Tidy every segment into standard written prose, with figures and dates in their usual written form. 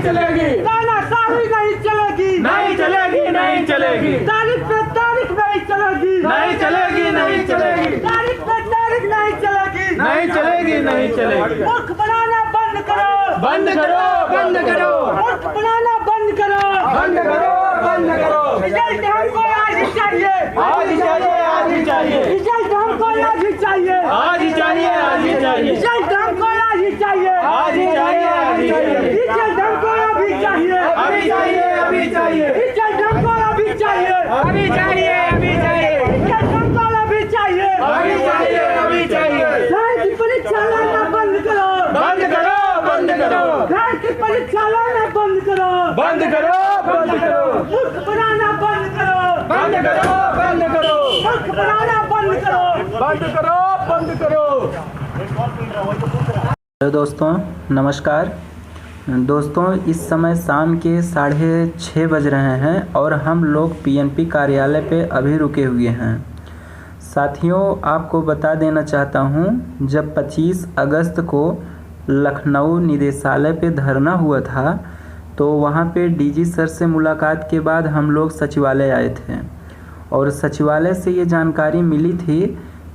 नहीं चलेगी, तानाशाही नहीं चलेगी, नहीं चलेगी, नहीं चलेगी, तारीख पे तारीख नहीं चलेगी, नहीं चलेगी, नहीं चलेगी, तारीख पे तारीख नहीं चलेगी, नहीं चलेगी, नहीं चलेगी। मूर्ख बनाना बंद करो, बंद करो, बंद करो, मूर्ख बनाना बंद करो, बंद करो, बंद करो। रिजल्ट हमको आज ही चाहिए, आज ही चाहिए, आज ही चाहिए, रिजल्ट हमको आज ही चाहिए, आज ही चाहिए, आज ही चाहिए, रिजल्ट हमको आज ही चाहिए, आज ही चाहिए, आज ही चाहिए, रिजल्ट हमको अभी चाहिए, अभी चाहिए, अभी चाहिए, रिजल्ट हमको अभी चाहिए, अभी चाहिए, अभी चाहिए, रिजल्ट हमको अभी चाहिए, अभी चाहिए, अभी चाहिए। घर की परीक्षा लेना बंद करो, बंद करो, बंद करो, घर की परीक्षा लेना बंद करो, बंद करो, बंद करो, मूर्ख बनाना बंद करो, बंद करो, बंद करो, मूर्ख बनाना बंद करो, बंद करो, बंद करो। हेलो दोस्तों, नमस्कार दोस्तों। इस समय शाम के 6:30 बज रहे हैं और हम लोग पीएनपी कार्यालय पे अभी रुके हुए हैं। साथियों, आपको बता देना चाहता हूँ, जब 25 अगस्त को लखनऊ निदेशालय पे धरना हुआ था तो वहाँ पे डीजी सर से मुलाकात के बाद हम लोग सचिवालय आए थे और सचिवालय से ये जानकारी मिली थी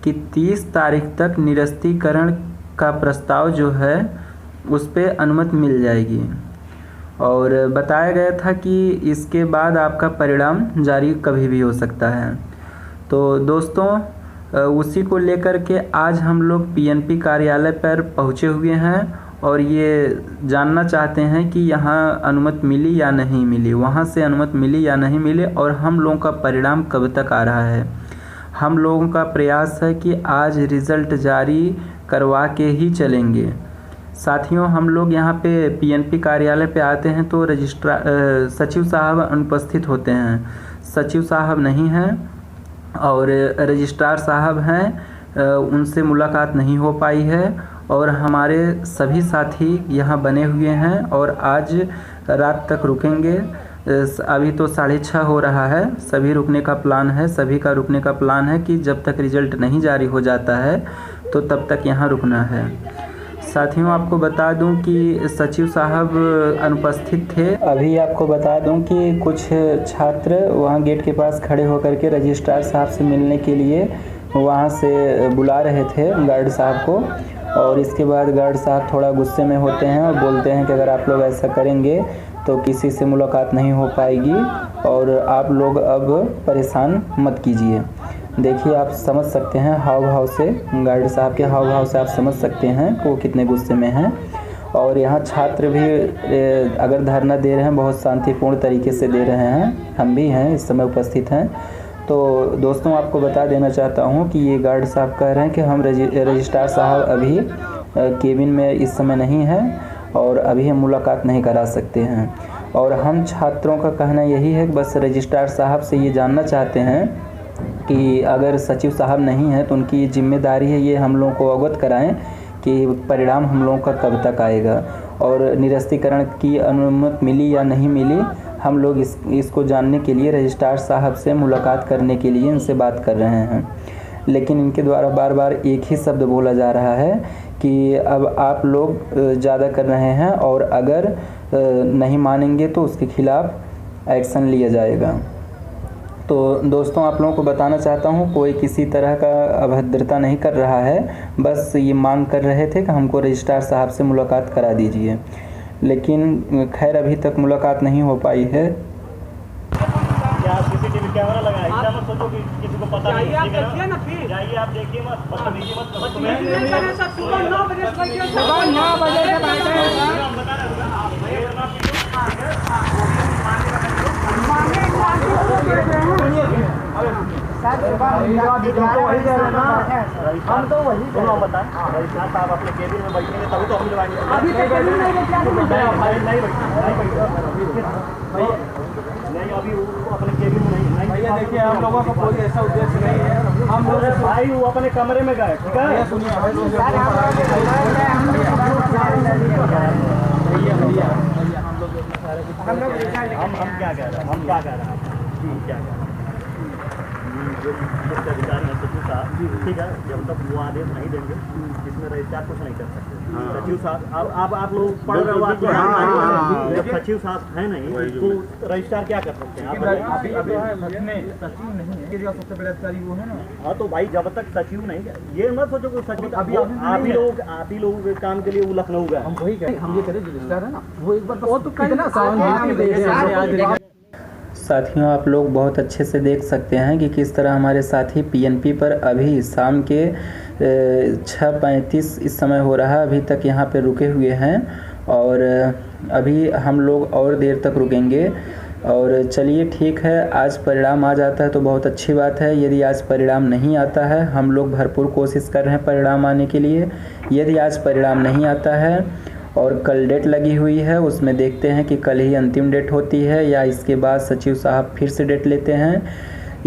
कि 30 तारीख तक निरस्तीकरण का प्रस्ताव जो है उस पे अनुमति मिल जाएगी और बताया गया था कि इसके बाद आपका परिणाम जारी कभी भी हो सकता है। तो दोस्तों, उसी को लेकर के आज हम लोग पीएनपी कार्यालय पर पहुँचे हुए हैं और ये जानना चाहते हैं कि यहाँ अनुमति मिली या नहीं मिली, वहाँ से अनुमति मिली या नहीं मिली और हम लोगों का परिणाम कब तक आ रहा है। हम लोगों का प्रयास है कि आज रिज़ल्ट जारी करवा के ही चलेंगे। साथियों, हम लोग यहाँ पे पीएनपी कार्यालय पे आते हैं तो सचिव साहब अनुपस्थित होते हैं। सचिव साहब नहीं हैं और रजिस्ट्रार साहब हैं, उनसे मुलाकात नहीं हो पाई है और हमारे सभी साथी यहाँ बने हुए हैं और आज रात तक रुकेंगे। अभी तो 6:30 हो रहा है, सभी रुकने का प्लान है, सभी का रुकने का प्लान है कि जब तक रिज़ल्ट नहीं जारी हो जाता है तो तब तक यहाँ रुकना है। साथियों, आपको बता दूं कि सचिव साहब अनुपस्थित थे। अभी आपको बता दूं कि कुछ छात्र वहाँ गेट के पास खड़े होकर के रजिस्ट्रार साहब से मिलने के लिए वहाँ से बुला रहे थे गार्ड साहब को और इसके बाद गार्ड साहब थोड़ा गुस्से में होते हैं और बोलते हैं कि अगर आप लोग ऐसा करेंगे तो किसी से मुलाकात नहीं हो पाएगी और आप लोग अब परेशान मत कीजिए। देखिए, आप समझ सकते हैं हाव भाव से, गार्ड साहब के हाव भाव से आप समझ सकते हैं कि वो कितने गुस्से में हैं। और यहाँ छात्र भी अगर धरना दे रहे हैं बहुत शांतिपूर्ण तरीके से दे रहे हैं, हम भी हैं इस समय उपस्थित हैं। तो दोस्तों, आपको बता देना चाहता हूँ कि ये गार्ड साहब कह रहे हैं कि हम रजिस्ट्रार साहब अभी केबिन में इस समय नहीं हैं और अभी हम मुलाकात नहीं करा सकते हैं। और हम छात्रों का कहना यही है कि बस रजिस्ट्रार साहब से ये जानना चाहते हैं कि अगर सचिव साहब नहीं हैं तो उनकी जिम्मेदारी है ये हम लोगों को अवगत कराएं कि परिणाम हम लोगों का कब तक आएगा और निरस्तीकरण की अनुमति मिली या नहीं मिली। हम लोग इसको जानने के लिए रजिस्ट्रार साहब से मुलाकात करने के लिए इनसे बात कर रहे हैं, लेकिन इनके द्वारा बार बार एक ही शब्द बोला जा रहा है कि अब आप लोग ज़्यादा कर रहे हैं और अगर नहीं मानेंगे तो उसके खिलाफ़ एक्शन लिया जाएगा। तो दोस्तों, आप लोगों को बताना चाहता हूँ, कोई किसी तरह का अभद्रता नहीं कर रहा है, बस ये मांग कर रहे थे कि हमको रजिस्ट्रार साहब से मुलाकात करा दीजिए, लेकिन खैर अभी तक मुलाकात नहीं हो पाई है। क्या सीसीटीवी कैमरा लगा है? इतना मत सोचो कि किसी को पता नहीं है। देखिए ना, फिर जाइए, आप देखिए मत, बदतमीजी मत करो। सुबह 9 बजे से बैठे हैं, हम तो वही बताएं। रजिस्ट्रार साहब अपने केबिन में बैठेंगे तभी तो हम लगाएंगे। अभी तक केबिन नहीं नहीं, अभी वो अपने केबिन में नहीं। भैया देखिए, हम लोगों का कोई ऐसा उद्देश्य नहीं है। हम लोग भाई वो अपने कमरे में गए, ठीक है? सुनिए हम क्या कह रहे हैं, हम क्या कह रहे हैं, क्या कह रहे हैं, जो मुख्य अधिकारी हैं सचिव साहब, ठीक है, जब तक वो आदेश नहीं देंगे इसमें रजिस्ट्रार कुछ नहीं कर सकते। सचिव साहब, अब आप लोग पढ़ रहे हो, सचिव साहब है नहीं तो रजिस्ट्रार क्या कर सकते हैं? आप अभी सचिव नहीं है, सबसे बड़े अधिकारी वो है ना। हाँ तो भाई जब तक सचिव नहीं, ये मत सोचो कोई सचिव, अभी आप ही लोग काम के लिए वो लखनऊ गए। हम वही करें, हम ये करें, जो रजिस्ट्रार है ना वो एक बार वो तो कितना सावधानी। साथियों, आप लोग बहुत अच्छे से देख सकते हैं कि किस तरह हमारे साथी पीएनपी पर अभी शाम के 6:35 इस समय हो रहा है, अभी तक यहाँ पे रुके हुए हैं और अभी हम लोग और देर तक रुकेंगे। और चलिए ठीक है, आज परिणाम आ जाता है तो बहुत अच्छी बात है। यदि आज परिणाम नहीं आता है, हम लोग भरपूर कोशिश कर रहे हैं परिणाम आने के लिए। यदि आज परिणाम नहीं आता है और कल डेट लगी हुई है, उसमें देखते हैं कि कल ही अंतिम डेट होती है या इसके बाद सचिव साहब फिर से डेट लेते हैं।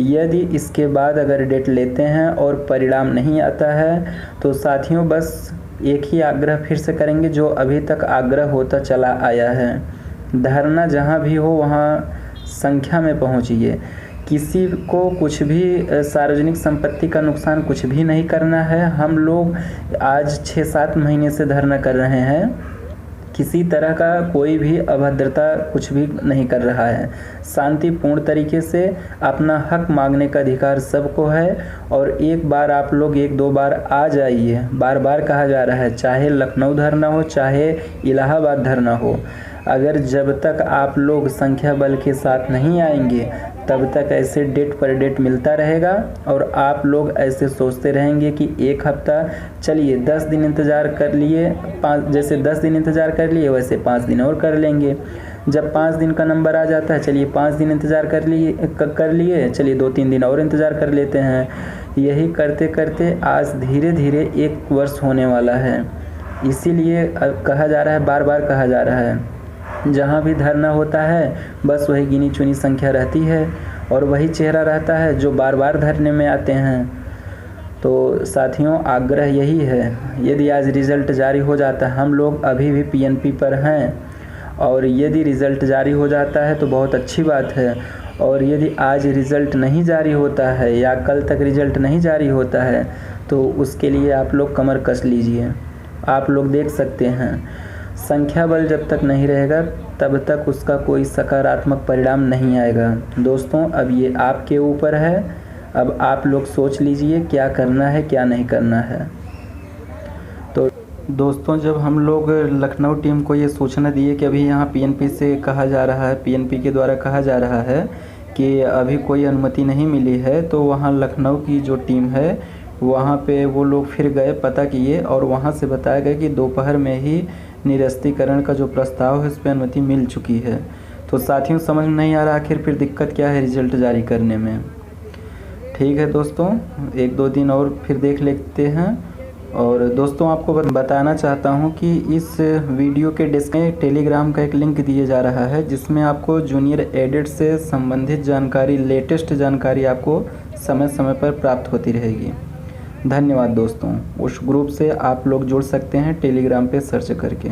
यदि इसके बाद अगर डेट लेते हैं और परिणाम नहीं आता है तो साथियों बस एक ही आग्रह फिर से करेंगे जो अभी तक आग्रह होता चला आया है। धरना जहाँ भी हो वहाँ संख्या में पहुँचिए। किसी को कुछ भी सार्वजनिक संपत्ति का नुकसान कुछ भी नहीं करना है। हम लोग आज 6-7 महीने से धरना कर रहे हैं, किसी तरह का कोई भी अभद्रता कुछ भी नहीं कर रहा है। शांतिपूर्ण तरीके से अपना हक मांगने का अधिकार सबको है। और एक बार आप लोग 1-2 बार आ जाइए, बार बार कहा जा रहा है, चाहे लखनऊ धरना हो चाहे इलाहाबाद धरना हो। अगर जब तक आप लोग संख्या बल के साथ नहीं आएंगे तब तक ऐसे डेट पर डेट मिलता रहेगा और आप लोग ऐसे सोचते रहेंगे कि एक हफ्ता, चलिए 10 दिन इंतज़ार कर लिए, जैसे 10 दिन इंतज़ार कर लिए वैसे 5 दिन और कर लेंगे। जब 5 दिन का नंबर आ जाता है, चलिए 5 दिन इंतज़ार कर लिए, चलिए 2-3 दिन और इंतज़ार कर लेते हैं। यही करते करते आज धीरे धीरे 1 वर्ष होने वाला है। इसीलिए कहा जा रहा है, बार बार कहा जा रहा है, जहाँ भी धरना होता है बस वही गिनी चुनी संख्या रहती है और वही चेहरा रहता है जो बार बार धरने में आते हैं। तो साथियों आग्रह यही है, यदि आज रिज़ल्ट जारी हो जाता है, हम लोग अभी भी पीएनपी पर हैं और यदि रिज़ल्ट जारी हो जाता है तो बहुत अच्छी बात है। और यदि आज रिज़ल्ट नहीं जारी होता है या कल तक रिज़ल्ट नहीं जारी होता है तो उसके लिए आप लोग कमर कस लीजिए। आप लोग देख सकते हैं संख्या बल जब तक नहीं रहेगा तब तक उसका कोई सकारात्मक परिणाम नहीं आएगा। दोस्तों अब ये आपके ऊपर है, अब आप लोग सोच लीजिए क्या करना है क्या नहीं करना है। तो दोस्तों जब हम लोग लखनऊ टीम को ये सूचना दिए कि अभी यहाँ पीएनपी से कहा जा रहा है, पीएनपी के द्वारा कहा जा रहा है कि अभी कोई अनुमति नहीं मिली है, तो वहाँ लखनऊ की जो टीम है वहाँ पे वो लोग फिर गए, पता किए और वहाँ से बताया गया कि दोपहर में ही निरस्तीकरण का जो प्रस्ताव है उस पर अनुमति मिल चुकी है। तो साथियों समझ में नहीं आ रहा आखिर फिर दिक्कत क्या है रिज़ल्ट जारी करने में। ठीक है दोस्तों, 1-2 दिन और फिर देख लेते हैं। और दोस्तों आपको बताना चाहता हूं कि इस वीडियो के डिस्क्रिप्शन में टेलीग्राम का एक लिंक दिया जा रहा है जिसमें आपको जूनियर एडिट से संबंधित जानकारी, लेटेस्ट जानकारी आपको समय समय पर प्राप्त होती रहेगी। धन्यवाद दोस्तों। उस ग्रुप से आप लोग जुड़ सकते हैं टेलीग्राम पे सर्च करके।